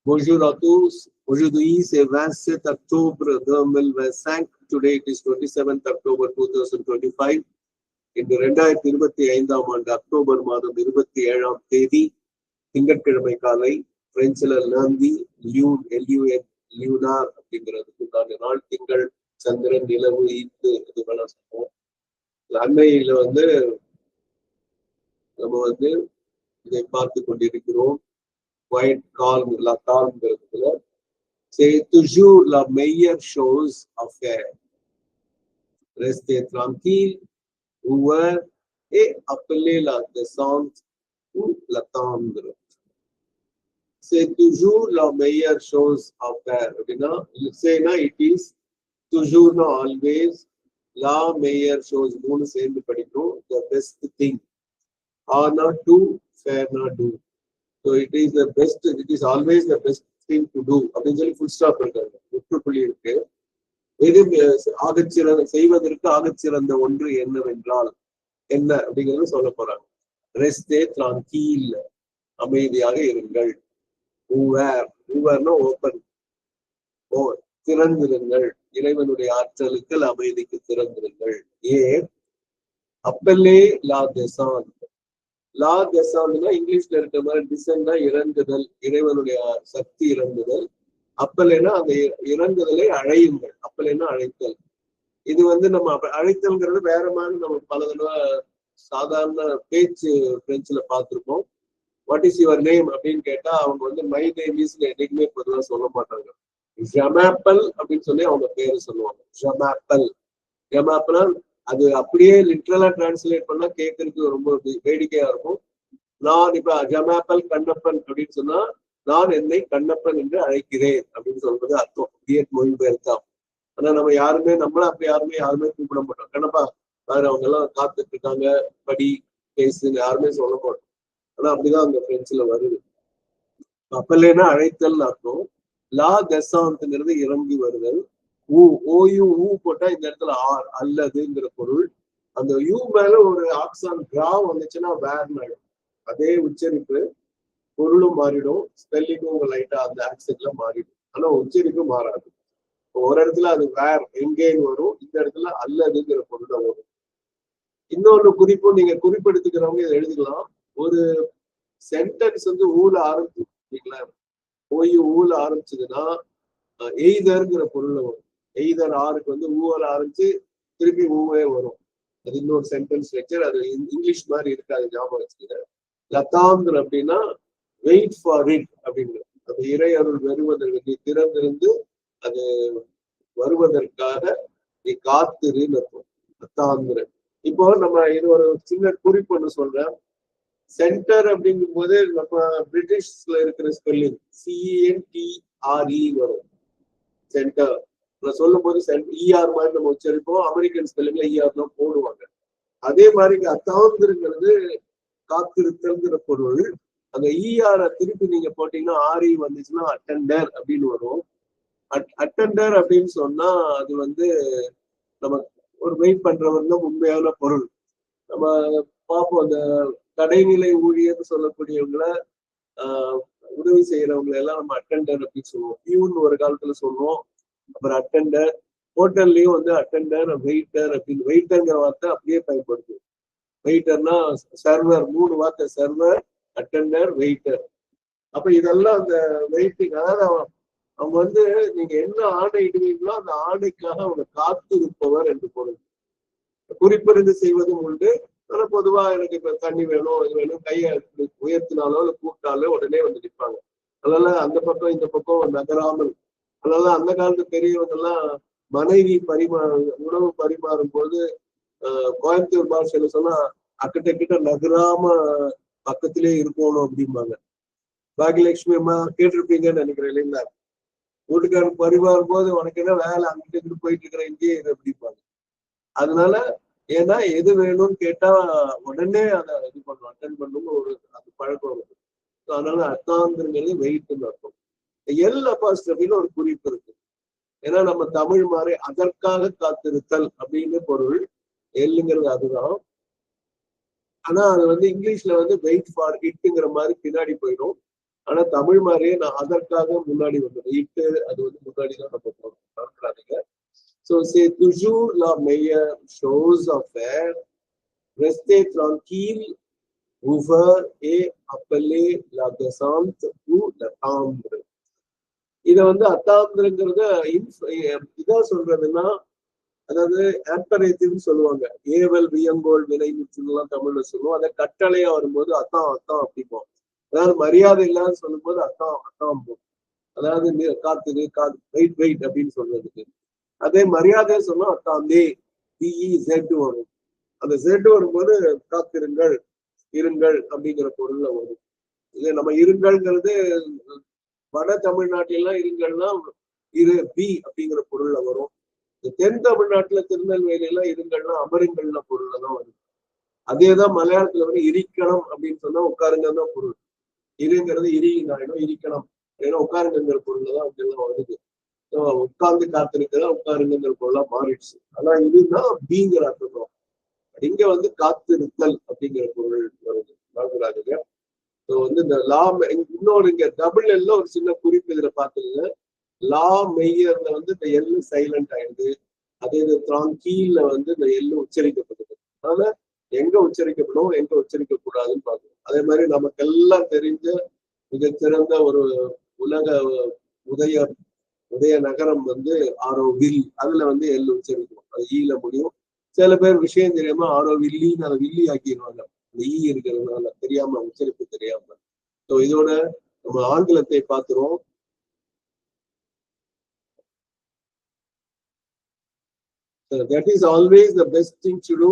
Bonjour à tous. Aujourd'hui, c'est 27 octobre 2025. Today it is 27th October 2025. இன்று 2025 ஆண்டு October மாதம் 27ஆம் தேதி திங்கட்கிழமை காலை பிரெஞ்சுல லேந்தி லியூனார் அப்படிங்கிறதுக்கு நாள், திங்கள், சந்திரன், நிலவு, ஈத்து இதுவெல்லாம் சொல்லுவோம். அண்மையில நம்ம இதை பார்த்து கொண்டிருக்கிறோம். Quite calm, la calme c'est toujours la meilleure chose à faire. Rester tranquille, ouvert et appeler la descente ou l'attendre. C'est toujours la meilleure chose à faire. Say na it is toujours not always la meilleure chose. மூணு சேர்ந்து படிக்கணும். The best thing. Are not do, fair not do. So it is the best, it is always the best thing to do. அப்படின்னு சொல்லி full stop இருக்காங்க, முற்றுப்புள்ளி இருக்கு. செய்வதற்கு ஆகச்சிறந்த ஒன்று என்னவென்றால் என்ன அப்படிங்கிறது சொல்ல போறாங்க. ரெஸ்டே ட்ராங்கீல், அமைதியாக இருங்கள். ஓப்பன், திறந்திருங்கள். இறைவனுடைய ஆற்றலுக்கு அமைதிக்கு திறந்திருங்கள். அப்பல்லே லா தேசான். லா தேசான்னா இங்கிலீஷ்ல இருக்கிற மாதிரி டிசன்னா இறங்குதல், இறைவனுடைய சக்தி இறங்குதல். அப்பல்லேன்னா அந்த இறங்குதலை அழையுங்கள். அப்பல்லேன்னா அழைத்தல். இது நம்ம அழைத்தல்ங்கிறது வேற மாதிரி நம்ம பல தடவை சாதாரண பேச்சு பிரெஞ்சுல பார்த்திருப்போம். வாட் இஸ் யுவர் நேம் அப்படின்னு கேட்டா அவங்க மை நேம் இஸ் என்னைக்குமே பொதுவாக சொல்ல மாட்டாங்க. ஜமாப்பல் அப்படின்னு சொல்லி அவங்க பேரு சொல்லுவாங்க. ஜமாப்பல் அது அப்படியே லிட்ரலா டிரான்ஸ்லேட் பண்ணா கேட்கறதுக்கு ரொம்ப வேடிக்கையா இருக்கும். நான் இப்ப ஜமாப்பல் கண்ணப்பன் அப்படின்னு சொன்னா, நான் என்னை கண்ணப்பன் என்று அழைக்கிறேன் அப்படின்னு சொல்றது அர்த்தம். மொழிபெயர்த்தான். ஆனா நம்ம அப்படி யாருமே கூப்பிட மாட்டோம். கண்ணப்பா அவங்க எல்லாம் காத்துட்டு இருக்காங்க, படி, பேசுன்னு யாருமே சொல்ல மாட்டோம். ஆனா அப்படிதான் அந்த பிரெஞ்சுல வருது. அப்பல்லேன்னா அழைத்தல் அர்த்தம். லா தெசாந்த்ங்கிறது இறங்கி வருதல். ஓயு போட்டா இந்த இடத்துல ஆர், அல்லதுங்கிற பொருள். அந்த யூ மேல ஒரு ஆக்சான் கிரா வந்துச்சுன்னா வேர், அதே உச்சரிப்பு, பொருளும் மாறிடும், ஸ்பெல்லிங்கும் உங்க லைட்டா அந்த ஆக்சென்ட்ல மாறிடும். ஆனா உச்சரிப்பு மாறாது. ஒரு இடத்துல அது வேர், எங்கேன்னு வரும், இந்த இடத்துல அல்லதுங்கிற பொருள் தான் வரும். இன்னொரு குறிப்பும் நீங்க குறிப்பெடுத்துக்கிறவங்க இதை எழுதிக்கலாம். ஒரு சென்டென்ஸ் ஊல ஆரம்பிச்சுங்களா, ஊல ஆரம்பிச்சதுன்னா எய்தர்ங்கிற பொருள்ல வரும். எய்தர் ஆருக்கு ஊவல ஆரம்பிச்சு திருப்பி ஊவே வரும். அது இன்னொரு சென்டென்ஸ் ஸ்ட்ரக்சர். அது இங்கிலீஷ் மாதிரி இருக்காது, ஞாபகம் வச்சுக்க. லதாந்திர அப்படின்னா வெயிட் ஃபார் இட் அப்படிங்கிற, அது இறை அருள் வருவதற்கு நீ திறந்திருந்து அது வருவதற்காக நீ காத்திருன்னு இருக்கும். லதாந்திர. இப்போ நம்ம இது ஒரு சின்ன குறிப்பு ஒன்று சொல்றேன். சென்டர் அப்படிங்கும் போது நம்ம பிரிட்டிஷ்ல இருக்கிற ஸ்பெல்லிங் CENTRE வரும். சென்டர் சொல்லும் போது ER மாதிரி நம்ம உச்சரிப்போம். அமெரிக்கன் ஸ்பெல்லிங்ல ER தான் போடுவாங்க. அதே மாதிரி அத்தாந்திருங்கிறது காத்திருத்தல்ங்கிற பொருள். அந்த ER திருப்பி நீங்க போட்டீங்கன்னா RE வந்துச்சுன்னா அட்டெண்டர் அப்படின்னு வரும். அட்டெண்டர் அப்படின்னு சொன்னா அது நம்ம ஒரு வெயிட் பண்றவர் தான் உண்மையான பொருள். நம்ம பார்ப்போம், அந்த கடைநிலை ஊழியர்னு சொல்லக்கூடியவங்களை, உதவி செய்யறவங்களை எல்லாம் நம்ம அட்டெண்டர் அப்படின்னு சொல்லுவோம். பியூன்னு ஒரு காலத்துல சொல்லுவோம். அப்புறம் அட்டெண்டர். ஹோட்டல்லையும் அட்டெண்டர், வெயிட்டர் அப்படின்னு, வெயிட்டர்ங்கிற வார்த்தை அப்படியே பயன்படுது. வெயிட்டர்னா சர்வர், 3 வார்த்தை, சர்வர், அட்டெண்டர், வெயிட்டர். அப்ப இதெல்லாம் அந்த வெயிட்டிங், அதாவது அவங்க நீங்க என்ன ஆணை இடுவீங்களோ அந்த ஆணைக்காக அவங்க காத்திருப்பவர் என்று பொருள். குறிப்பிருந்து செய்வதும் உண்டு. ஆனா பொதுவா எனக்கு இப்ப தண்ணி வேணும், இது வேணும், கையை உயர்த்தினாலோ இல்லை கூப்பிட்டாலோ உடனே நிற்பாங்க. அதனால அந்த பக்கம் இந்த பக்கம் நகராமல். அதனால அந்த காலத்து பெரியவங்க எல்லாம் மனைவி உணவு பரிமாறும் போது கோயம்புத்தூர் பாஷையில சொன்னா அக்கிட்ட நகராம பக்கத்திலே இருக்கணும் அப்படிம்பாங்க. பாகியலட்சுமி அம்மா கேட்டிருப்பீங்கன்னு நினைக்கிறேன் இல்லைங்களா? வீட்டுக்காரருக்கு பரிமாறும் போது உனக்கு என்ன வேலை, அங்கிட்டு போயிட்டு இருக்கிற இங்கேயே இது அப்படிம்பாங்க. அதனால ஏன்னா எது வேணும்னு கேட்டா உடனே அதை இது பண்ணும், அட்டென்ட் பண்ணணும், ஒரு அது பழக்கம் வருது. அதனால அத்தாந்திரங்கிறது வெயிட்னு அர்த்தம். அப்பாஸ்ட்ரபின்னு ஒரு குறிப்பு இருக்கு. ஏன்னா நம்ம தமிழ் மாதிரி அதற்காக காத்திருத்தல் அப்படின்னு பொருள். எல்லுங்கிறது அதுதான். ஆனா அது இங்கிலீஷ்ல வெயிட் ஃபார் இட்டுங்கிற மாதிரி பின்னாடி போயிடும். ஆனா தமிழ் மாதிரியே நான் அதற்காக முன்னாடி வந்தது இட்டு அது வந்து முன்னாடிதான் நம்ம பார்க்கறாங்க. So c'est toujours la meilleure chose à faire. Restez tranquille, ouvert et appelez la descente ou l'attendre. இத வந்து அத்தாந்திரங்கிறத இதான் சொல்றதுன்னா, அதாவது ஆம்பரேட்டிவ்னு சொல்லுவாங்க. ஏவல் வியங்கோல் வினை முற்றுலாம் தமிழ்ல சொல்லுவோம். அதை கட்டளையா வரும்போது அத்தான் அத்தான் அப்படிப்போம். அதாவது மரியாதை இல்லாத சொல்லும் போது அத்தான் அத்தான் போகும். அதாவது காத்துது வெயிட் வெயிட் அப்படின்னு சொல்றதுக்கு. அதே மரியாதையா சொன்னா அத்தாந்தே ஜெட் வரும். அந்த ஜெட் வரும்போது காத்திருங்கள் இருங்கள் அப்படிங்கிற பொருள்ல வரும். இது நம்ம இருங்கள்ங்கிறது வட தமிழ்நாட்டிலாம் இருங்கள்னா இரு பி அப்படிங்கிற பொருள்ல வரும். தென் தமிழ்நாட்டுல திருநெல்வேலி எல்லாம் இருங்கள்னா அமருங்கள்ல பொருள்ல தான் வரும். அதேதான் மலையாளத்துல வந்து இரிக்கணும் அப்படின்னு சொன்னா உட்காருங்க தான் பொருள். இருங்கிறது இரியினாயிடும் இரிக்கணும் ஏன்னா உட்காருங்கிற பொருள்ல தான் அப்படிலாம் வருது. உட்கார்ந்து காத்திருக்கதான் உட்காருங்கிற பொருளா மாறிடுச்சு. ஆனா இதுதான் பீங்கிற அர்த்தம். இங்க வந்து காத்திருத்தல் அப்படிங்கிற பொருள் வருது. வாங்குறாங்க. வந்து இந்த லா இன்னொரு இங்க டபுள் எல்ல ஒரு சின்ன குறிப்பு இதுல பாத்துங்க. லா மெய்யர்ல வந்து இந்த எல்லு சைலண்ட் ஆயிடுது. அதே இது கீழ வந்து இந்த எல்லு உச்சரிக்கப்படுது. அதனால எங்க உச்சரிக்கப்படும் எங்க உச்சரிக்க கூடாதுன்னு பாக்கணும். அதே மாதிரி நமக்கெல்லாம் தெரிஞ்ச மிகச்சிறந்த ஒரு உலக உதய நகரம் வந்து ஆரோவில். அதுல வந்து எல்லு உச்சரிக்கணும். அது ஈல முடியும். சில பேர் விஷயம் தெரியாம ஆரோவில்லின்னு அதை வில்லி ஆக்கிடுவாங்க. அந்த ஈ இருக்கிறதுனால தெரியாம உச்சரிப்பு தெரியாம. ஸோ இதோட நம்ம ஆங்கிலத்தை பார்க்கிறோம். That is always the best thing to do.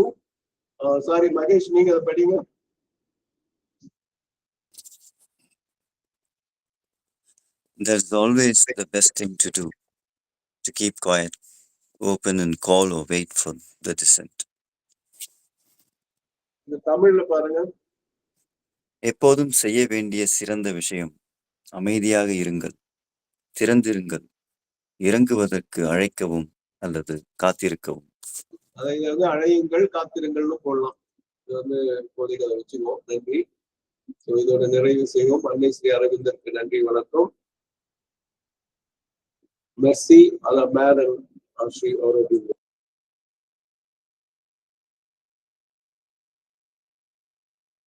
Sorry, Mahesh, நீங்க அதை படிங்க. That's always the best thing to do, to keep quiet, open and call or wait for the descent. இந்த தமிழ்ல பாருங்க. எப்போதும் செய்ய வேண்டிய சிறந்த விஷயம் அமைதியாக இருங்கள், திறந்திருங்கள், இறங்குவதற்கு அழைக்கவும் அல்லது காத்திருக்கவும். அதை வந்து அழையுங்கள் காத்திருங்கள்னு போடலாம். இது வந்து இப்போதைக்கு அதை வச்சுக்குவோம். நன்றி. இதோட நிறைவு செய்வோம். அன்னை ஸ்ரீ அரவிந்தருக்கு நன்றி வணக்கம். Merci à la mère Aurobindo.